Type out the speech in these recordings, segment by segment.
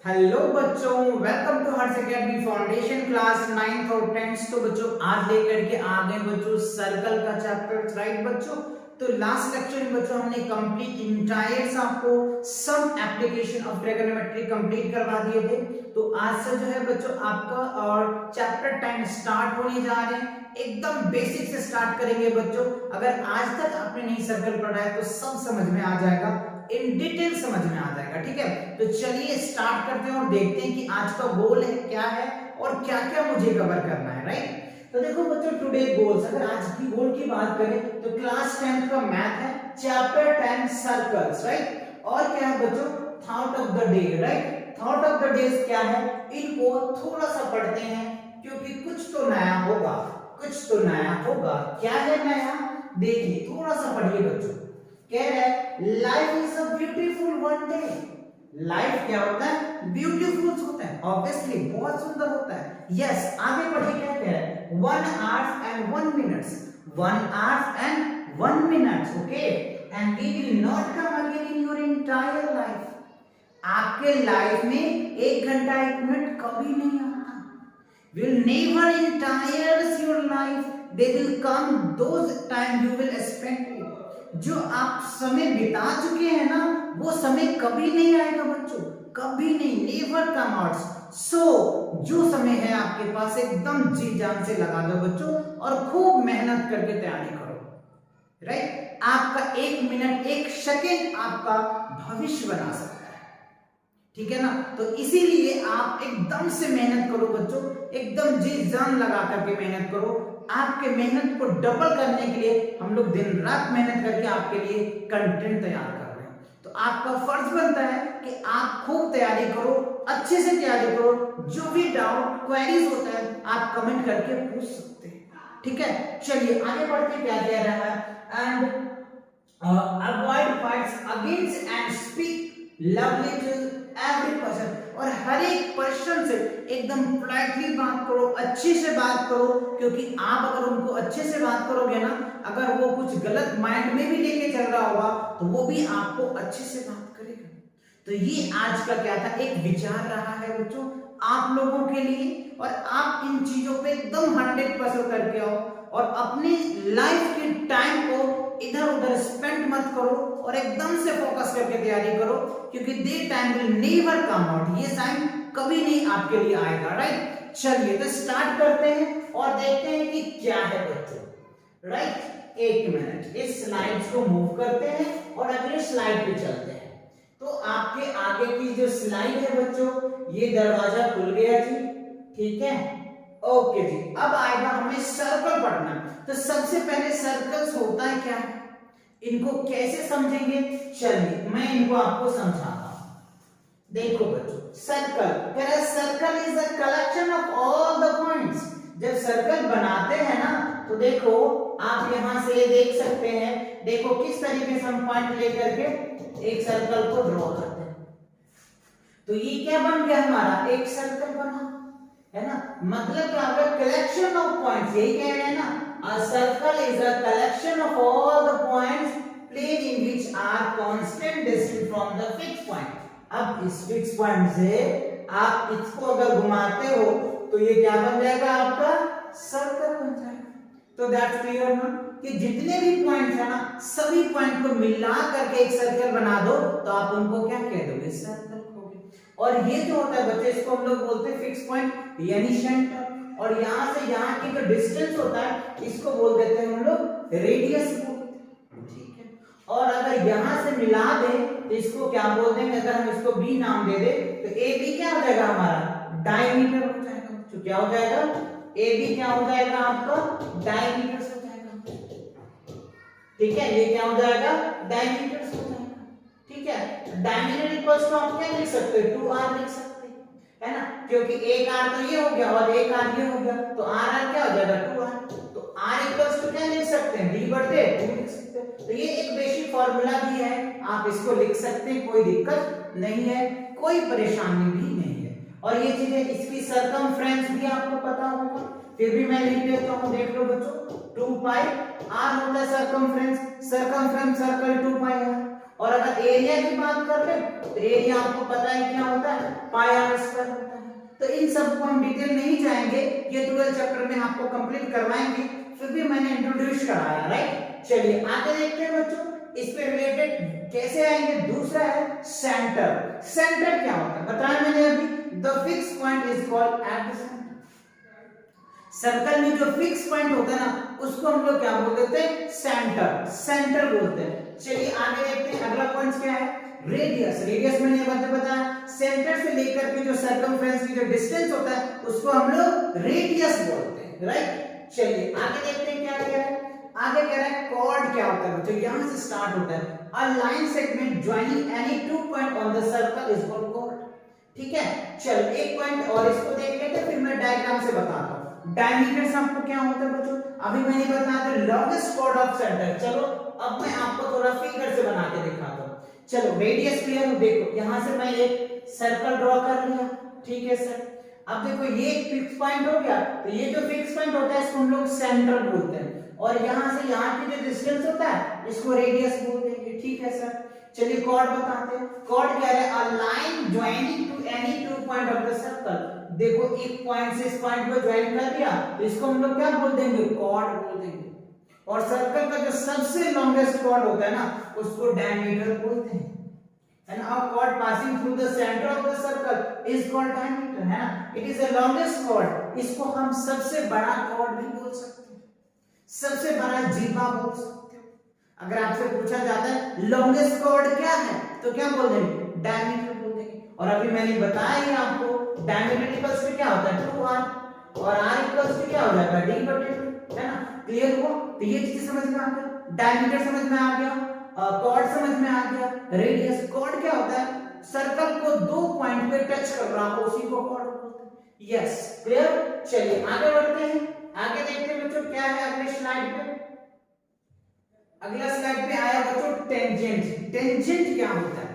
Hello बच्चों, welcome to Harsh academy foundation class 9th और 10th। तो बच्चों आज लेकर के आ गए बच्चों सर्कल का चैप्टर, राइट बच्चों। तो लास्ट लेक्चर में बच्चों हमने कंप्लीट इंटायर्स आपको some application of trigonometry complete करवा दिए थे। तो आज से जो है बच्चों आपका और चैप्टर 10 स्टार्ट होने जा रहे हैं। एकदम बेसिक से स्टार्ट करेंगे बच्चों। अगर आज तक आपने नहीं सर्कल पढ़ा है तो सब समझ में आ जाएगा, इन डिटेल समझ में आ जाएगा, ठीक है। तो चलिए स्टार्ट करते हैं और देखते हैं कि आज का गोल है क्या है और क्या क्या मुझे कवर करना है, राइट। तो देखो बच्चों, टुडे गोल्स, अगर आज की गोल की बात करें तो क्लास 10th का मैथ है, चैप्टर 10 सर्कल्स, राइट। और क्या है बच्चों, thought of the day, right. Thought of the day क्या है, इनको थोड़ा सा पढ़ते हैं क्योंकि कुछ तो नया होगा, कुछ तो नया होगा। क्या है नया, देखिए थोड़ा सा पढ़िए बच्चों। कह रहा है life is a beautiful one day. Life क्या होता है, ब्यूटीफुल होता है, ऑब्वियसली बहुत सुंदर होता है। यस, आगे पढ़िए क्या कह रहा है, 1 hour and 1 minute, 1 hour and 1 minute, okay, and we will not come again in your entire life। आपके लाइफ में 1 घंटा 1 मिनट कभी नहीं आता। will never entire your life, they will come those time you will spend it। जो आप समय बिता चुके हैं ना, वो समय कभी नहीं आएगा बच्चों, कभी नहीं, नेवर कम आउट। सो जो समय है आपके पास एकदम जी जान से लगा दो बच्चों और खूब मेहनत करके तैयारी करो, राइट। आपका 1 मिनट 1 सेकेंड आपका भविष्य बना सकता है, ठीक है ना। तो इसीलिए आप एकदम से मेहनत करो बच्चों, एकदम जी जान लगा करके मेहनत करो। आपके मेहनत को डबल करने के लिए हम लोग दिन रात मेहनत करके आपके लिए कंटेंट तैयार कर रहे हैं। तो आपका फर्ज बनता है कि आप खूब तैयारी करो, अच्छे से तैयारी करो। जो भी डाउट क्वेरीज होता है आप कमेंट करके पूछ सकते हैं, ठीक है। चलिए आगे बढ़ते, क्या कह रहा है, and avoid fights against and speak lovely to every person. और हर एक पर्सन से एकदम पोलाइटली बात करो, अच्छे से बात करो, क्योंकि आप अगर उनको अच्छे से बात करोगे ना, अगर वो कुछ गलत माइंड में भी लेके चल रहा होगा तो वो भी आपको अच्छे से बात करेगा। तो ये आज का क्या था, एक विचार रहा है बच्चों आप लोगों के लिए। और आप इन चीजों पे एकदम 100% करके आओ और अपनी लाइफ के टाइम को इधर उधर स्पेंड मत करो और एकदम से फोकस करके तैयारी करो, क्योंकि the time will never come out, ये टाइम कभी नहीं आपके लिए आएगा, राइट। चलिए तो स्टार्ट करते हैं और देखते हैं कि क्या है बच्चों, राइट। 1 मिनट इस स्लाइड्स को मूव करते हैं और अगले स्लाइड पे चलते हैं। तो आपके आगे की जो स्लाइड है बच्चों, ये दरवाजा खुल गया जी, ठीक है, ओके जी। अब आएगा हमें सर्कल पढ़ना। तो सबसे पहले सर्कल्स होता है क्या, इनको कैसे समझेंगे, चलिए मैं इनको आपको समझाता हूं। देखो बच्चों, circle is a collection of all the points. जब सर्कल बनाते हैं ना, तो देखो आप यहां से ये देख सकते हैं, देखो किस तरीके से हम पॉइंट लेकर के एक सर्कल को ड्रॉ करते हैं। तो ये क्या बन गया, हमारा एक सर्कल बना, है ना। मतलब क्या होगा, कलेक्शन ऑफ पॉइंट्स, यही कह रहे हैं ना, a circle is a collection of all the points plane in which are constant distance from the fixed point। अब इस फिक्स पॉइंट से आप इसको अगर घुमाते हो तो ये क्या बन जाएगा, आपका सर्कल बन जाएगा। तो दैट्स क्लियर ना, कि जितने भी पॉइंट्स है ना, सभी पॉइंट को मिला करके एक सर्कल बना दो तो आप उनको क्या कह दोगे, सर्कल कहोगे। और ये जो होता है बच्चे, इसको हम लोग बोलते हैं फिक्स पॉइंट यानी सेंटर। और यहां से यहां की जो डिस्टेंस होता है इसको बोल देते हैं हम लोग रेडियस बोलते हैं, ठीक है। और अगर यहां से मिला दें तो इसको क्या बोल देंगे, अगर हम इसको बी नाम दे दे तो ए बी क्या हो जाएगा, हमारा डायमीटर हो जाएगा। तो क्या हो जाएगा, ए बी क्या हो जाएगा, आपका डायमीटर हो जाएगा, ठीक है। ये क्या हो जाएगा, डायमीटर हो जाएगा, ठीक है। डायमीटर इक्वल्स टू आप क्या लिख सकते हो, 2r लिख सकते है ना, क्योंकि एक आर तो ये हो गया और एक आर ये हो गया, तो आर आर क्या हो जाएगा, 2r। तो r इक्वल्स टू क्या लिख सकते हैं, d बटे 2 लिख सकते हैं। तो ये एक बेसिक फार्मूला भी है, आप इसको लिख सकते हैं, कोई दिक्कत नहीं है, कोई परेशानी भी नहीं है। और ये चीजें, इसकी सरकमफ्रेंस भी आपको पता होगा, फिर भी मैं लिख देता हूं, देख लो बच्चों, 2 पाई r होता है सरकमफ्रेंस, सरकमफ्रेंस सर्कल 2 पाई है। और अगर एरिया की बात कर ले तो एरिया आपको पता है क्या होता है, पाई आर स्क्वायर होता है। तो इन सब को हम डिटेल नहीं जाएंगे, ये 12 चैप्टर में आपको कंप्लीट करवाएंगे, फिर भी मैंने इंट्रोड्यूस कराया, राइट। चलिए आगे देखते हैं बच्चों, इस पे रिलेटेड कैसे आएंगे। दूसरा है सेंटर। सेंटर क्या होता है बताया मैंने अभी, the fix point is called at the centre. Circle में जो फिक्स पॉइंट होता है ना उसको हम लोग क्या बोलते हैं, सेंटर, सेंटर बोलते हैं। चलिए आगे देखते हैं, अगला पॉइंट क्या है, रेडियस। रेडियस मैंने ये बताया, सेंटर से लेकर के जो सर्कमफ्रेंस की जो डिस्टेंस होता है उसको हम लोग रेडियस बोलते हैं, राइट। चलिए आगे देखते हैं क्या क्या है। आगे कह रहा है कॉर्ड क्या होता है, तो यहां से स्टार्ट होता है, a line segment joining any two point on the circle is called chord. ठीक है, चल एक पॉइंट और इसको देख लेते हैं, फिर मैं डायग्राम से बताता हूं। डायमीटर्स आपको क्या होता है बच्चों, अभी मैंने बताया था लॉन्गेस्ट कॉर्ड ऑफ सेंटर। चलो अब मैं आपको थोड़ा फिगर से बना के दिखाता हूं। चलो रेडियस क्लियर हो, देखो यहां से मैं एक सर्कल ड्रॉ कर लिया, ठीक है सर। अब देखो ये एक फिक्स पॉइंट हो गया, तो ये जो फिक्स पॉइंट होता है इसको हम लोग सेंटर बोलते हैं, और यहां से यहां की जो डिस्टेंस होता है इसको रेडियस बोलते हैं, ठीक है सर। चलिए कॉर्ड बताते हैं। कॉर्ड क्या है, a line joining two any two point of the circle. देखो एक पॉइंट से इस पॉइंट को ज्वाइन कर दिया तो इसको हम लोग क्या बोल देंगे, कॉर्ड बोल देंगे। और सर्कल का जो सबसे लॉन्गेस्ट कॉर्ड होता है ना उसको डायमीटर बोलते हैं, and a chord passing through the center of the circle is called diameter, है ना। it is the longest chord, इसको हम सबसे बड़ा chord भी बोल सकते हैं, सबसे बड़ा जीवा बोल सकते हो। अगर आपसे पूछा जाता है longest chord क्या है तो क्या बोल देंगे, diameter बोल देंगे। और अभी मैंने बताया ही आपको diameter इक्वल्स टू क्या होता है 2r, और r इक्वल्स टू क्या हो जाएगा d/2, है ना। क्लियर हुआ, तो ये चीज समझ में आ गया, डायमीटर समझ में आ गया, कॉर्ड समझ में आ गया। रेडियस, कॉर्ड क्या होता है, सर्कल को दो पॉइंट पे टच कर रहा हो उसी को कॉर्ड बोलते हैं। Yes clear. चलिए आगे बढ़ते हैं, आगे देखते हैं बच्चों क्या है अगले स्लाइड पे। अगला स्लाइड पे आया बच्चों टेंजेंट। टेंजेंट क्या होता है,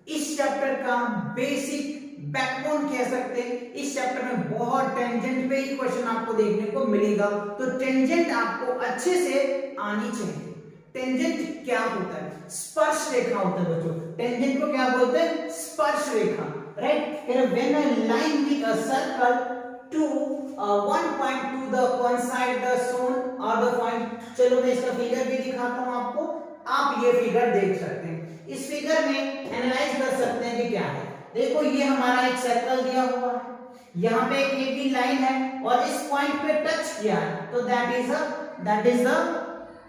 इस चैप्टर का बेसिक बैकबोन कह सकते हैं। इस चैप्टर में बहुत टेंजेंट पे ही क्वेश्चन आपको देखने को मिलेगा, तो टेंजेंट आपको अच्छे से आनी चाहिए। टेंजेंट क्या होता है, स्पर्श रेखा होता है बच्चों। टेंजेंट को क्या बोलते हैं, स्पर्श रेखा, right. When a line with a circle to one point to the coincide the shown or the point। चलो मैं इसका फिगर भी दिखाता हूं आपको, आप ये फिगर देख सकते हैं। इस फिगर में एनालाइज कर सकते हैं कि क्या है। देखो ये हमारा एक सर्कल दिया हुआ है, यहाँ पे एक AB लाइन है और इस पॉइंट पे टच किया है, तो that is the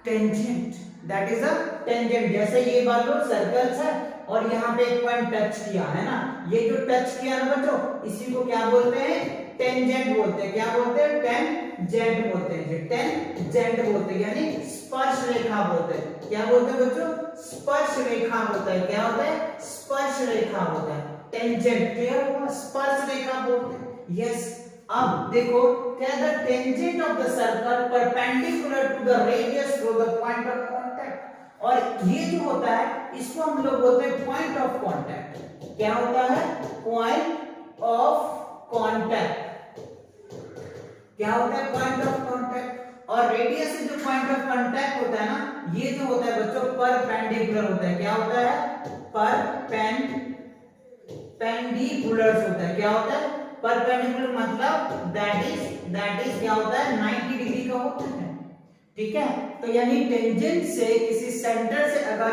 tangent, that is a tangent. जैसे ये मान लो सर्कल्स है और यहाँ पे एक पॉइंट टच किया है ना, ये जो टच किया ना बच्चों इसी को क्या बोलते हैं, टेंजेंट बोलते हैं। क्या बोलते हैं, टेंजेंट बोलते हैं, टेंजेंट बोलते हैं, यानी स्पर्श रेखा बोलते हैं। क्या बोलते हैं बच्चों, स्पर्श रेखा होता है। क्या होता है, स्पर्श रेखा होता है, टेंजेंट। क्लियर हुआ, स्पर्श रेखा बोलते हैं। यस अब देखो क्या, the tangent of the circle perpendicular to the radius through the point of contact. और ये जो होता है इसको हम लोग बोलते हैं पॉइंट ऑफ कांटेक्ट। क्या होता है, पॉइंट ऑफ कांटेक्ट। क्या होता है, पॉइंट ऑफ कांटेक्ट। और रेडियस से जो पॉइंट ऑफ कांटेक्ट होता है ना, ये जो होता है बच्चों परपेंडिकुलर होता है। क्या होता है, परपेंडिकुलर होता है। क्या होता है, परपेंडिकुलर मतलब दैट इज क्या होता है, 90 डिग्री का होता है। ठीक है, तो यानी टेंजेंट से किसी सेंटर से अगर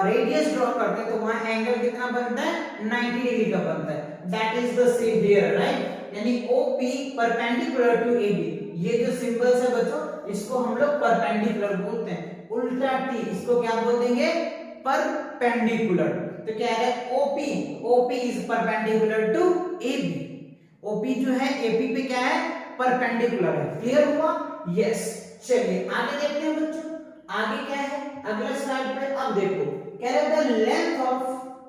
रेडियस ड्रॉ करते हैं तो वहां एंगल कितना बनता है, 90 डिग्री का बनता है। That is the same here, right. यानी OP परपेंडिकुलर टू AB, ये जो सिंबल्स है बच्चों इसको हम लोग परपेंडिकुलर बोलते हैं। उल्टा T इसको क्या बोल देंगे, परपेंडिकुलर। तो क्या है, OP is perpendicular to AB। OP जो है AP पे क्या है, परपेंडिकुलर है। क्लियर हुआ, यस। चलिए आगे देखते हैं बच्चों, आगे क्या है अगला स्लाइड पे। अब देखो कह रहा है the length of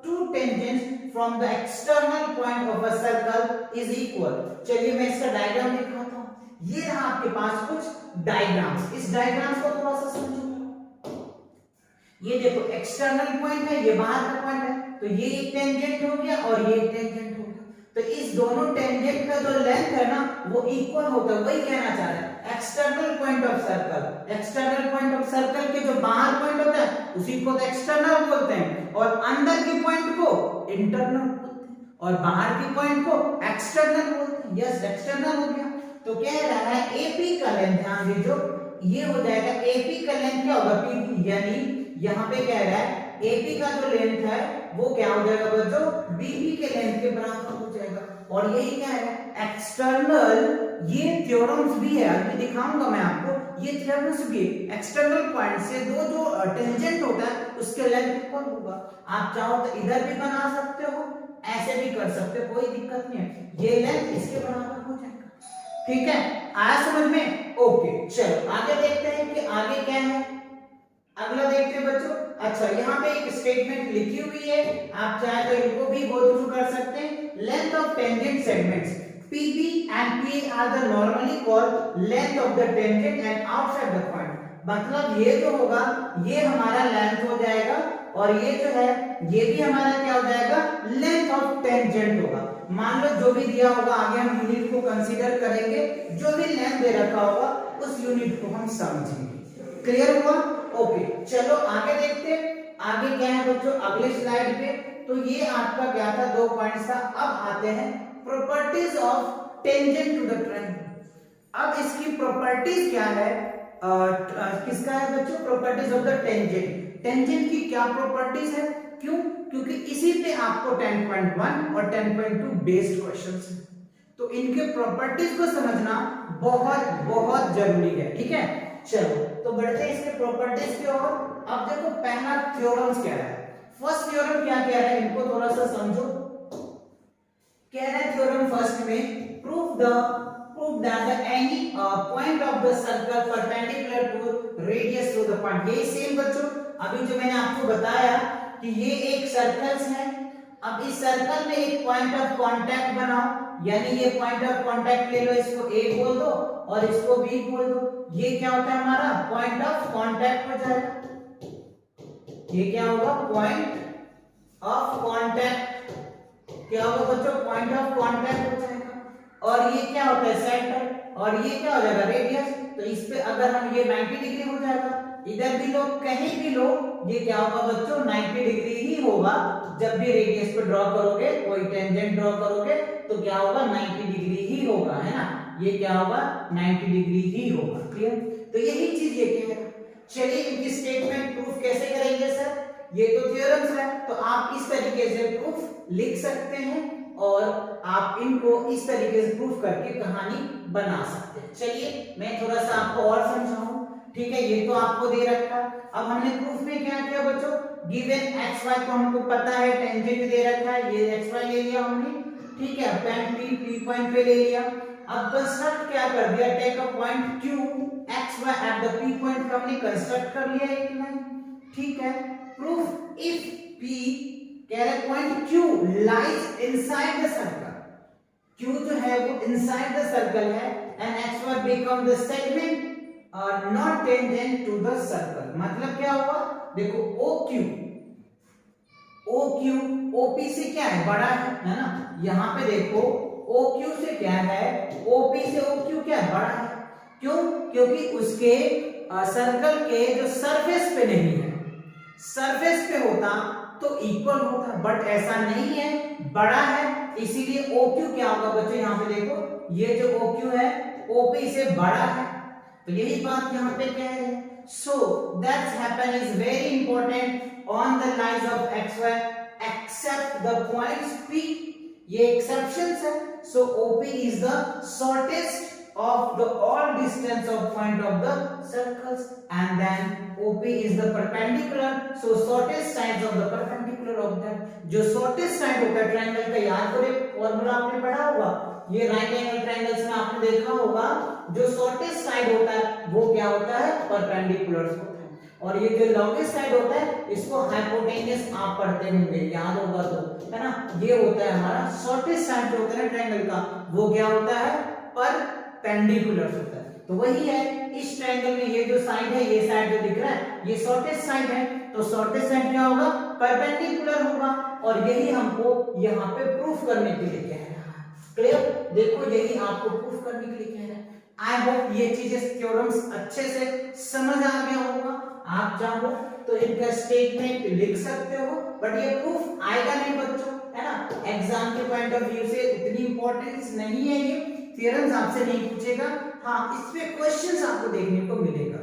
to tangents from the external point of a circle is equal. चलिए मैं इसका डायग्राम दिखाता हूं। ये रहा आपके पास कुछ डायग्राम्स, इस डायग्राम्स को थोड़ा सा समझो। ये देखो एक्सटर्नल पॉइंट है, ये बाहर का पॉइंट है, तो ये एक टेंजेंट हो गया और ये एक टेंजेंट हो गया। तो इस दोनों टेंजेंट का जो लेंथ है ना वो इक्वल होता है, वही कहना चाह रहा है। External point of circle. External point of circle के जो बाहर पॉइंट होता है उसी को एक्सटर्नल बोलते हैं, और अंदर के पॉइंट को इंटरनल बोलते हैं, और बाहर के पॉइंट को एक्सटर्नल बोलते हैं। यस, एक्सटर्नल हो गया। तो कह रहा है एपी का लेंथ, ध्यान दीजिए, ये हो जाएगा एपी का लेंथ क्या होगा, पी, यानी यहाँ पे कह रहा है एपी का जो लेंथ है वो क्या हो जाएगा बच्चों, बीपी के लेंथ के बराबर हो जाएगा। और यही क्या है, एक्सटर्नल, ये थ्योरम्स भी है, अभी दिखाऊंगा मैं आपको, ये थ्योरम्स भी एक्सटर्नल पॉइंट से दो जो टेंजेंट होता है उसके लेंथ इक्वल होगा। आप चाहो तो इधर भी बना सकते हो, ऐसे भी कर सकते हो, कोई दिक्कत नहीं है, ये लेंथ इसके बराबर हो जाएगा। ठीक है, आया समझ में? ओके, चलो आगे देखते हैं कि आगे क्या है। अगला देखते हैं बच्चों। अच्छा, यहाँ पे एक स्टेटमेंट लिखी हुई है, आप चाहे तो इनको भी गो थ्रू कर सकते हैं। Length of tangent segments PB and PA are the normally called length of the tangent and outside the point। मतलब ये जो होगा ये हमारा लेंथ हो जाएगा, और ये जो है ये भी हमारा क्या हो जाएगा, लेंथ ऑफ टेंजेंट होगा। मान लो जो भी दिया होगा, आगे हम यूनिट को कंसीडर करेंगे, जो भी लेंथ दे रखा होगा उस यूनिट को हम समझेंगे। क्लियर हुआ? ओके, चलो आगे देखते हैं। आगे क्या है बच्चों, अगले स्लाइड पे। तो ये आपका क्या था, 2 पॉइंट्स था। अब आते हैं properties of tangent to the triangle. अब इसकी प्रॉपर्टीज क्या है, किसका है बच्चों, properties of the tangent. Tangent की क्या प्रॉपर्टीज है, क्यों? क्योंकि इसी पे आपको 10.1 और 10.2 बेस्ड क्वेश्चंस हैं, तो इनके प्रॉपर्टीज को समझना बहुत बहुत जरूरी है। ठीक है, चलो तो बढ़ते हैं इसके प्रॉपर्टीज की ओर। अब देखो पहला थ्योरम्स क्या है, फर्स्ट थ्योरम क्या कह रहा है, इनको थोड़ा सा समझो। कह रहा है थ्योरम फर्स्ट में, prove that any point of the circle perpendicular to radius to the point। ये सेम बच्चों अभी जो मैंने आपको बताया कि ये एक सर्कल्स है। अब इस सर्कल में एक पॉइंट ऑफ कांटेक्ट बनाओ, यानी ये पॉइंट ऑफ कांटेक्ट ले लो, इसको A बोल दो और इसको B बोल दो। ये क्या होता है हमारा पॉइंट ऑफ कांटेक्ट हो जाएगा। ये क्या होगा, पॉइंट ऑफ कांटेक्ट, क्या होगा बच्चों, पॉइंट ऑफ कांटेक्ट हो जाएगा। और ये क्या होता है, सेंटर, और ये क्या हो जाएगा, रेडियस। तो इस पे अगर हम ये 90 डिग्री हो जाएगा, इधर भी लो कहीं भी लो, ये क्या होगा बच्चों, 90 डिग्री ही होगा। जब भी रेडियस पे ड्रॉ करोगे, कोई टेंजेंट ड्रॉ करोगे तो क्या होगा, 90 डिग्री ही होगा, है ना। ये क्या होगा, 90 डिग्री ही होगा। क्लियर? तो यही चीज ये कह रहा है। चलिए इनकी स्टेटमेंट प्रूफ कैसे करेंगे सर, ये तो थ्योरम्स है, तो आप इस तरीके से प्रूफ लिख सकते हैं और आप इनको इस तरीके से प्रूफ करके कहानी बना सकते हैं। चलिए मैं थोड़ा सा आपको और समझाऊं। ठीक है, ये तो आपको दे रखा। अब हमने प्रूफ में क्या किया बच्चों, गिवन एक्स वाई तो हमको पता है, टेंजेंट दे रखा है, ये एक्स वाई ले लिया हमने। ठीक है, पॉइंट पी पॉइंट पे ले लिया। अब कंस्ट्रक्ट क्या कर दिया, take a point Q X Y at the P point का हमने कंस्ट्रक्ट कर लिया एक लाइन। ठीक है, प्रूफ इफ पी, कह रहे point Q lies inside the circle, Q जो है वो इनसाइड द सर्कल है, and X Y become the segment और not tangent to the circle. मतलब क्या हुआ, देखो ओ क्यू ओपी से क्या है, बड़ा है ना। यहाँ पे देखो ओ क्यू से क्या है, ओपी से ओ क्यू क्या है, बड़ा है। क्यों? क्योंकि उसके सर्कल के जो सरफेस पे नहीं है, सरफेस पे होता तो इक्वल होता, बट ऐसा नहीं है, बड़ा है, इसीलिए ओ क्यू क्या होगा बच्चों, यहाँ पे देखो ये जो ओ क्यू है ओपी से बड़ा है। तो यही बात यहाँ पे कह रहे हैं। So that's happen is very important on the lines of xy except the points P। ये exceptions है। So OP is the shortest of the all distance of point of the circles, and then OP is the perpendicular, so shortest sides of the perpendicular of that। जो shortest side होता है triangle का, याद करो formula आपने पढ़ा होगा, ये राइट एंगल ट्रायंगल्स में आपने देखा होगा, जो शॉर्टेस्ट साइड होता है वो क्या होता है, परपेंडिकुलर होता है, और ये जो लॉन्गेस्ट साइड होता है इसको हाइपोटेन्यूस आप पढ़ते होंगे, याद होगा तो, है ना। ये होता है हमारा शॉर्टेस्ट साइड जो होता है ट्रायंगल का, वो क्या होता है, परपेंडिकुलर होता है। तो वही है, इस ट्रायंगल में ये जो साइड है, ये साइड जो दिख रहा है ये शॉर्टेस्ट साइड है, तो शॉर्टेस्ट साइड क्या होगा, परपेंडिकुलर होगा, और यही हमको यहाँ पे प्रूफ करने के लिए कह रहा है। क्लियर? देखो यही आपको प्रूफ करने के लिए कह रहा है। आई होप ये चीजें थ्योरम्स अच्छे से समझ आ गया होगा। आप चाहो तो इनका स्टेटमेंट लिख सकते हो, बट ये प्रूफ आएगा नहीं बच्चों, है ना। एग्जाम के पॉइंट ऑफ व्यू से उतनी इंपॉर्टेंस नहीं है ये, थ्योरम्स आपसे नहीं पूछेगा, हाँ इस पे क्वेश्चंस आपको देखने को मिलेगा।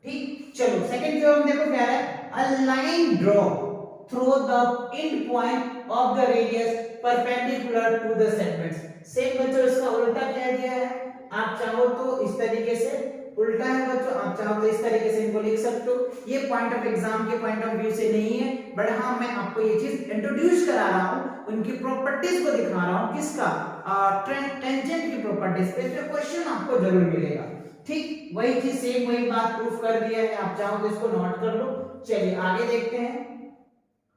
ठीक, चलो सेकंड थ्योरम देखो क्या है, a line draw through the end point of the radius perpendicular to the segments. Same बच्चों इसका उल्टा क्या दिया है, आप चाहो तो इस तरीके से उल्टा है बच्चों, आप चाहो तो इस तरीके से इनको लिख सकते हो। ये पॉइंट ऑफ एग्जाम के पॉइंट ऑफ व्यू से नहीं है, बट हाँ मैं आपको ये चीज इंट्रोड्यूस करा रहा हूँ, उनकी प्रॉपर्टीज को दिखा रहा हूँ, किसका टेंजेंट की प्रॉपर्टीज पे, इसमें क्वेश्चन आपको जरूर मिलेगा। ठीक, वही चीज सेम वही बात प्रूफ कर दिया है, आप चाहो तो इसको नोट कर लो। चलिए आगे देखते हैं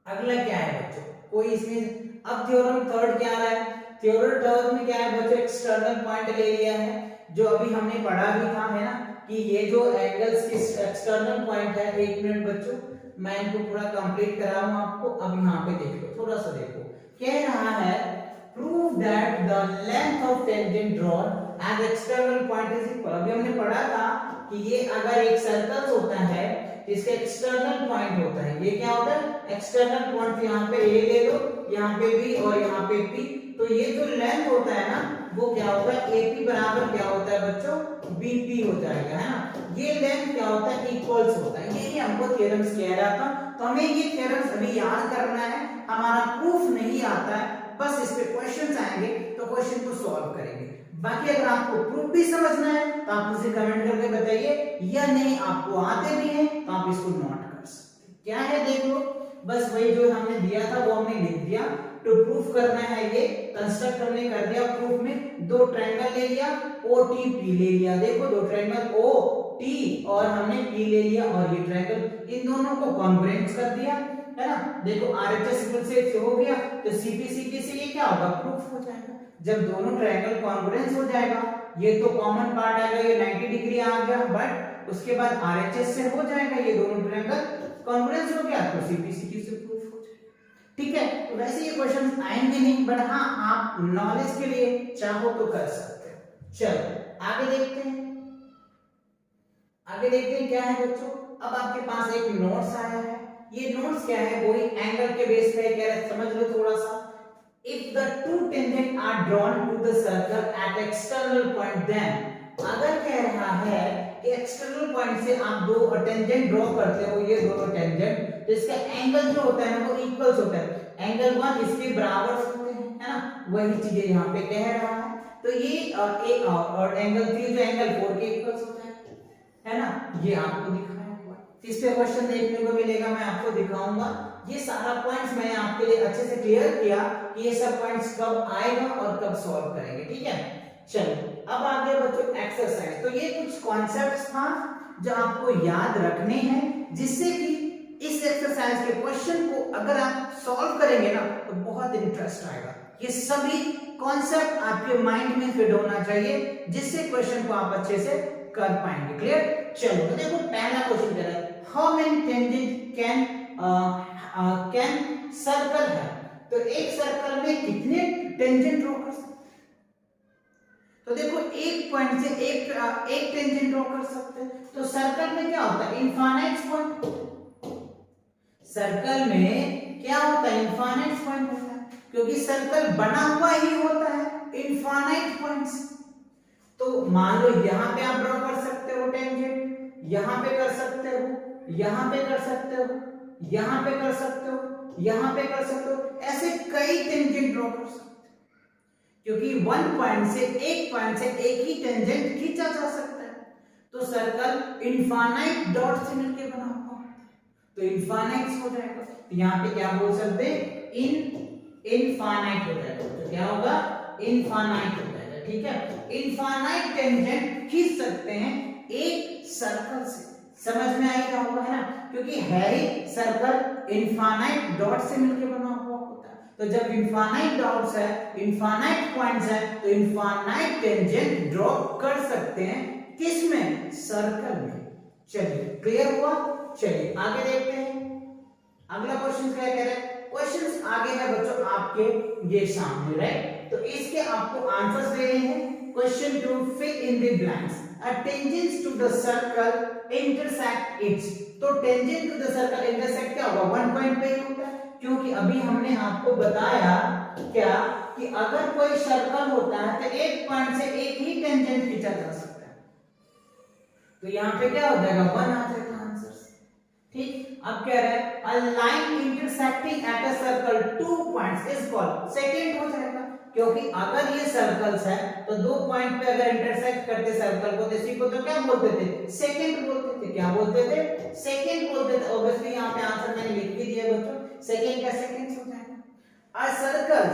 अगला क्या है बच्चों, कोई इसमें अब थ्योरम थर्ड क्या आ रहा है, थ्योरम थर्ड में क्या है बच्चों, एक्सटर्नल पॉइंट ले लिया है, जो अभी हमने पढ़ा भी था, है ना, कि ये जो एंगल्स के एक्सटर्नल पॉइंट है। एक मिनट बच्चों मैं इनको पूरा कंप्लीट करा हूं आपको। अब यहाँ पे देखो, थोड़ा सा देखो, कह रहा है prove that the length of tangent drawn at external point is equal. अभी हमने पढ़ा था कि ये अगर एक सर्कल होता है, इसका एक्सटर्नल पॉइंट होता है, ये क्या होता है एक्सटर्नल पॉइंट, यहाँ पे ए ले लो, यहाँ पे बी और यहाँ पे पी, तो ये जो लेंथ होता है ना वो क्या होगा, एपी बराबर क्या होता है बच्चों, बीपी हो जाएगा, है ना। ये लेंथ क्या होता है, इक्वल्स होता है। यही हमको थ्योरम्स कह रहा था, तो हमें ये थ्योरम्स अभी याद करना है, हमारा प्रूफ नहीं आता है, बस इस पे क्वेश्चंस आएंगे तो क्वेश्चन को सॉल्व करेंगे। बाकी अगर आपको प्रूफ भी समझना है तो आप मुझे कमेंट करके बताइए, या नहीं आपको आते भी हैं तो आप इसको नोट कर सकते हैं। क्या है देख लो, बस वही जो हमने दिया था वो हमने लिख दिया। तो प्रूफ करना है, ये कंस्ट्रक्ट हमने कर दिया प्रूफ में, दो ट्रायंगल ले लिया, ओ टी पी ले लिया, देखो दो ट्रायंगल ओ टी और हमने पी ले लिया, और ये ट्रायंगल इन दोनों को कॉन्ग्रुएंट कर दिया, है ना। देखो आरएचएस इक्वल से हो गया, तो सीपी से ये क्या होगा, प्रूफ हो जाएगा। जब दोनों ट्रायंगल कॉन्ग्रुएंस हो जाएगा, ये तो कॉमन पार्ट आएगा, ये 90 डिग्री आ गया, बट उसके बाद आरएचएस से हो जाएगा, ये दोनों ट्रायंगल कॉन्ग्रुएंस हो गया, तो सीपी से प्रूफ हो जाएगा। ठीक है, तो वैसे ये क्वेश्चंस आएंगे नहीं, बट हाँ आप नॉलेज के लिए चाहो तो कर सकते हो। चलो आगे देखते हैं, क्या है बच्चों। अब आपके पास एक नोट्स आया है, ये नोट्स क्या है, वही एंगल के बेस पे कह रहे, समझ लो थोड़ा सा। If the two tangents are drawn to the circle at external point, then अगर कह रहा है कि एक्सटर्नल पॉइंट से आप दो टेंजेंट ड्रॉ करते हो, ये दोनों टेंजेंट, तो इसका एंगल जो होता है ना वो इक्वल्स होता है, एंगल 1 इसके बराबर होते हैं, है ना, वही चीजें यहाँ पे कह रहा है। तो ये एक और एंगल 3 जो एंगल 4 के इक्वल्स होता है ना, ये आपको दिखाया हुआ। इस पे क्वेश्चन देखने को मिलेगा, मैं आपको दिखाऊंगा। ये सारा पॉइंट्स मैंने आपके लिए अच्छे से क्लियर किया कि ये सब पॉइंट्स कब आएगा और कब सॉल्व करेंगे, ठीक है। चलिए अब आगे बच्चों एक्सरसाइज। तो ये कुछ कॉन्सेप्ट्स था जो आपको याद रखने हैं, जिससे कि इस एक्सरसाइज के क्वेश्चन को अगर आप सॉल्व करेंगे ना तो बहुत इंटरेस्ट आएगा। ये सभी कॉन्सेप्ट आपके माइंड में फिट होना चाहिए, जिससे क्वेश्चन को आप अच्छे से कर पाएंगे। क्लियर, चलो तो देखो पहला क्वेश्चन कह रहा है how many tangent can circle है, तो एक सर्कल में कितने टेंजेंट ड्रॉ कर सकते, तो देखो एक पॉइंट से एक टेंजेंट ड्रॉ कर सकते हैं। तो सर्कल में क्या होता है, इनफाइनाइट पॉइंट, सर्कल में क्या होता है, इनफाइनाइट पॉइंट होता है, क्योंकि सर्कल बना हुआ ही होता है इनफाइनाइट पॉइंट्स। तो मान लो यहाँ पे आप ड्रॉ कर सकते हो टेंजेंट, यहाँ पे कर सकते हो, यहाँ पे कर सकते हो, यहाँ पे कर सकते हो, यहाँ पे कर सकते हो, ऐसे कई टेंजेंट ड्रॉ कर सकते हो, क्योंकि वन पॉइंट से एक ही टेंजेंट खींचा जा सकता है। तो सर्कल इनफाइनाइट डॉट से मिलकर बना हुआ है, तो इनफाइनाइट हो जाएगा। तो यहाँ पे क्या बोल सकते हैं, इनफाइनाइट हो जाएगा, तो क्या होगा, इनफाइनाइट हो जाएगा, ठीक है। इनफाइनाइट टेंजेंट खींच सकते हैं एक सर्कल से, समझ में आई रहा होगा, है ना, क्योंकि है ही सर्कल इनफाइनाइट डॉट से मिलकर बना हुआ होता है। तो जब इनफाइनाइट डॉट्स है, इनफाइनाइट पॉइंट्स है, तो इनफाइनाइट टेंजेंट ड्रॉ कर सकते हैं, किसमें, सर्कल में। चलिए क्लियर हुआ, चलिए आगे देखते हैं। अगला क्वेश्चन क्या कह रहा है, क्वेश्चंस आगे है बच्चों आपके ये सामने, राइट। तो इसके आपको आंसर्स दे रहे हैं। Question 2 fill in the blanks. A tangent to the circle intersect its. तो tangent to the circle intersect क्या होगा, वन पॉइंट पे ही होता है, क्योंकि अभी हमने आपको बताया क्या कि अगर कोई सर्कल होता है तो एक पॉइंट से एक ही टेंजेंट खींचा जा सकता है, तो यहाँ पे क्या हो जाएगा, वन आ जाएगा आंसर। ठीक, अब कह रहा है a line intersecting at a circle two points is called, second हो जाएगा, क्योंकि अगर ये सर्कल्स है तो दो पॉइंट पे अगर इंटरसेक्ट करते सर्कल को तो इसी को तो क्या बोलते थे, सेकंड बोलते थे। क्या बोलते थे, सेकंड बोलते थे। ऑब्वियसली यहाँ पे आंसर मैंने लिख भी दिया बच्चों, सेकंड का सेकंड हो जाएगा। A circle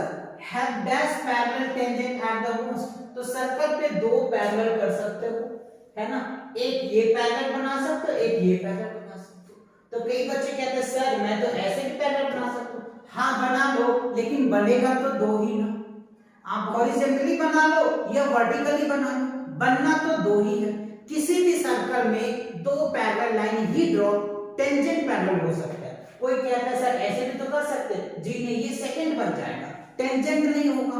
have dash parallel tangent at the most. तो सर्कल पे दो पैरेलल कर सकते हो, है ना, एक ये पैरेलल बना सकते हो, एक ये पैरेलल बना सकते हो। तो कई बच्चे कहते हैं सर मैं तो ऐसे भी पैरेलल बना सकता हूँ। हाँ बना लो, लेकिन बनेगा तो दो ही ना। आप हॉरिजॉन्टली बना लो या वर्टिकली बना लो, बनना तो दो ही है। किसी भी सर्कल में दो पैरेलल लाइन ही ड्रॉ, टेंजेंट पैरेलल हो सकता है। कोई कहता है सर ऐसे भी तो कर सकते हैं, जी नहीं, ये सेकंड बन जाएगा, टेंजेंट नहीं होगा।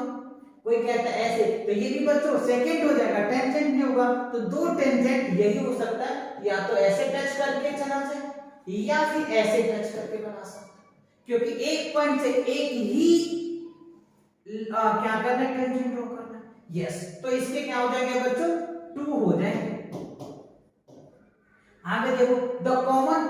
कोई कहता है ऐसे, तो ये भी बच्चों सेकंड हो जाएगा, टेंजेंट नहीं होगा। तो दो टेंजेंट यही हो सकता है, या तो ऐसे टच करके चला जाए या फिर ऐसे टच करके बना सकते हैं, क्योंकि एक पॉइंट से एक ही क्या करना है, टेंजेंट ड्रॉ करना है। यस, तो इसके क्या हो जाएंगे बच्चों, टू हो जाएंगे। आगे देखो, the common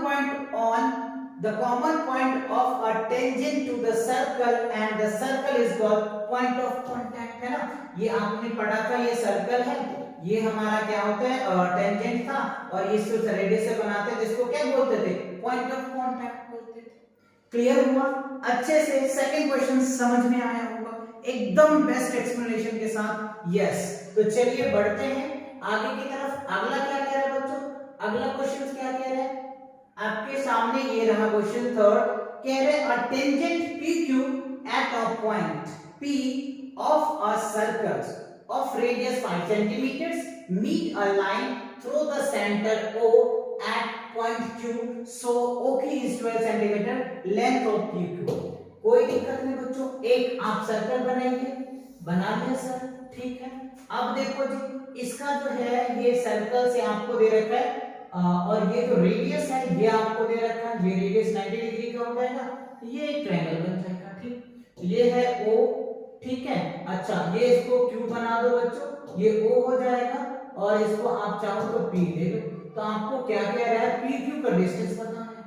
point of a tangent to the circle and the circle is called point of contact, है ना। ये आपने पढ़ा था, ये सर्कल है, ये हमारा क्या होता है, टेंजेंट था, और ये सिर्फ रेडियस से बनाते थे, जिसको क्या बोलते थे, पॉइंट ऑफ कांटेक्ट बोलते थे। क्लियर हुआ अच्छे से, सेकंड क्वेश्चन समझ में आया होगा एकदम बेस्ट एक्सप्लेनेशन के साथ। यस, तो चलिए बढ़ते हैं आगे की तरफ। अगला क्या कह रहा है बच्चों, अगला क्वेश्चन क्या कह रहा है आपके सामने, ये रहा क्वेश्चन थर्ड। कह रहे a tangent PQ at a point P of a circle of radius 5 centimetres meet a line through the centre O at point Q, so OQ is 12 centimeter, length of PQ। कोई दिक्कत नहीं बच्चों, एक आप circle बनाएंगे, बना लिया sir, ठीक है। अब देखो जी, इसका जो है ये सर्कल से आपको दे रखा है, और ये जो रेडियस है ये आपको दे रखा है, ये रेडियस 90 डिग्री का हो जाएगा, ये एक ट्रायंगल बन जाएगा, ठीक। ये है O, ठीक है। अच्छा, ये इसको Q बना दो बच्चों, ये O हो जाएगा, और इसको आप चाहो तो P ले लो। तो आपको क्या कह रहा है, PQ का डिस्टेंस बताना है,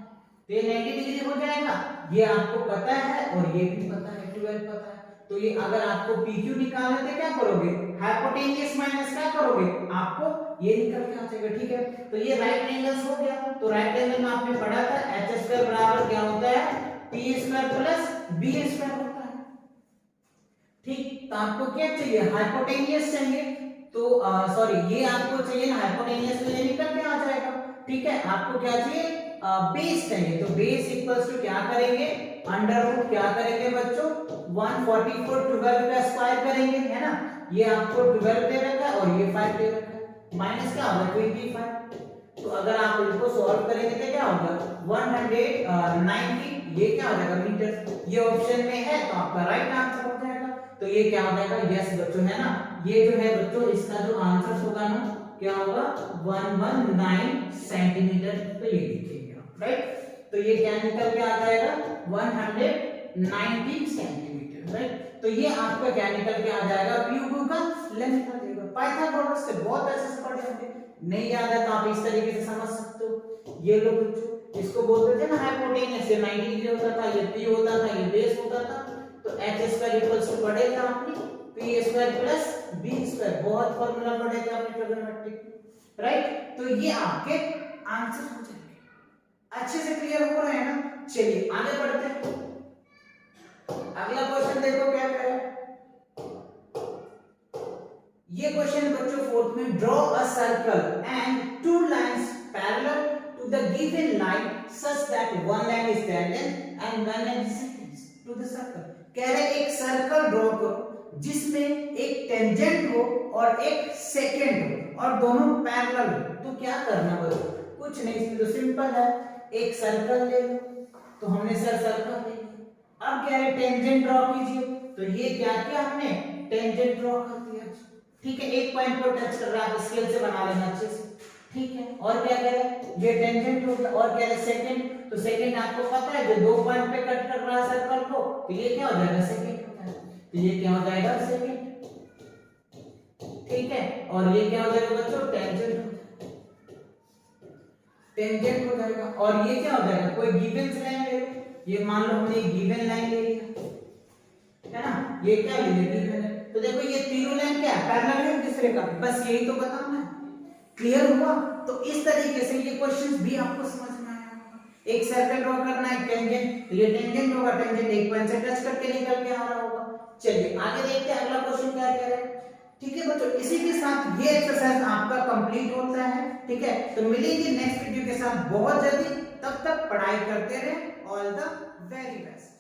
तो ये 90 डिग्री हो जाएगा, ये आपको पता है और ये भी पता है, 12 पता है। तो ये अगर आपको PQ निकालना है तो क्या करोगे, हाइपोटेन्यूस माइनस क्या करोगे, आपको ये निकल के आ जाएगा, ठीक है। तो ये राइट एंगल्स हो गया। तो राइट एंगल में आपने पढ़ा था h² बराबर क्या होता है, p² प्लस b² होता है, ठीक। तो आपको क्या चाहिए, हाइपोटेन्यूस चाहिए, तो सॉरी ये आपको चाहिए ना हाइपोटेन्यूस, तो ये निकल के आ जाएगा, ठीक है। आपको क्या चाहिए, बेस चाहिए, तो बेस इक्वल्स टू क्या करेंगे, अंडर रूट क्या करेंगे बच्चों, 144 12 का स्क्वायर करेंगे, है ना। ये आपको 12 दे रखा है और ये 5 दे रखा है, माइनस क्या होगा 25। तो अगर आप इसको सॉल्व करेंगे तो क्या होगा 190, ये क्या हो जाएगा मीटर, ये ऑप्शन में है तो आपका राइट आंसर हो जाएगा। तो ये क्या हो जाएगा, यस बच्चों, है ना। ये जो है बच्चों इसका जो आंसर होगा ना क्या होगा 119 सेंटीमीटर, तो ये देखिए आप, राइट। तो ये क्या निकल के आ जाएगा 190 सेंटीमीटर, राइट। तो ये आपका क्या निकल के आ जाएगा, PQ का लेंथ आ जाएगा। पाइथागोरस से बहुत अच्छे से पढ़े होंगे, नहीं याद है तो आप इस तरीके से समझ सकते हो। ये लो बच्चों, इसको बोलते थे ना हाइपोटेन्यूस, ये 90 डिग्री होता था, ये P होता था, ये बेस होता था। तो h² इक्वल्स टू पढ़े थे आपने p² प्लस b², बहुत फार्मूला पढ़े थे आपने ट्रिग्नोमेट्रिक, राइट। तो ये आपके आंसर हो जाएंगे, अच्छे से क्लियर हो रहा है ना। चलिए आगे बढ़ते हैं। अगला क्वेश्चन देखो क्या कह रहा है, ये क्वेश्चन बच्चों फोर्थ में, draw a circle and two lines parallel to the given line such that one line is that length and one line is to the circle. कह रहे एक सर्कल ड्रॉ करो जिसमें एक टेंजेंट हो और एक सेकेंड हो और दोनों पैरेलल हो। तो क्या करना बच्चों, कुछ नहीं, इसमें तो सिंपल है, एक सर्कल ले लो, तो हमने सर सर्कल ले लिया। अब क्या है टेंजेंट ड्रॉ कीजिए, तो ये क्या किया हमने टेंजेंट ड्रॉ कर दिया, ठीक है, एक पॉइंट को टच कर रहा है, आप स्केल से बना लेना अच्छे से, ठीक है। और क्या कह रहा है, ये टेंजेंट होगा, और कह रहा है सेकंड, तो सेकंड आपको पता है जो दो पॉइंट पे कट कर रहा है सर्कल को, तो ये क्या हो जाएगा, सेकंड हो जाएगा, तो ये क्या हो जाएगा, सेकंड, ठीक है। और ये क्या हो जाएगा बच्चों, टेंजेंट, टेंजेंट हो जाएगा। और ये क्या हो जाएगा, कोई गिवन लाइन ले लो, ये मान लो हमने गिवन लाइन ले लिया है ना, ये क्या ले लिया, गिवन है, तो देखो ये तीनों लाइन क्या है, पैरेलल है एक दूसरे का, बस यही तो बताना है, क्लियर हुआ। तो इस तरीके से ये क्वेश्चंस भी आपको समझ में आया होगा। एक सर्कल ड्रॉ करना है, टेंजेंट, तो ये टेंजेंट होगा, टेंजेंट एक पॉइंट से टच करके निकल के आ रहा होगा। चलिए आगे देखते हैं अगला क्वेश्चन क्या कह रहा है, ठीक है बच्चों। इसी के साथ ये एक्सरसाइज आपका कंप्लीट होता है, ठीक है। तो मिलेंगे नेक्स्ट वीडियो के साथ बहुत जल्दी, तब तक पढ़ाई करते रहे। All the very best.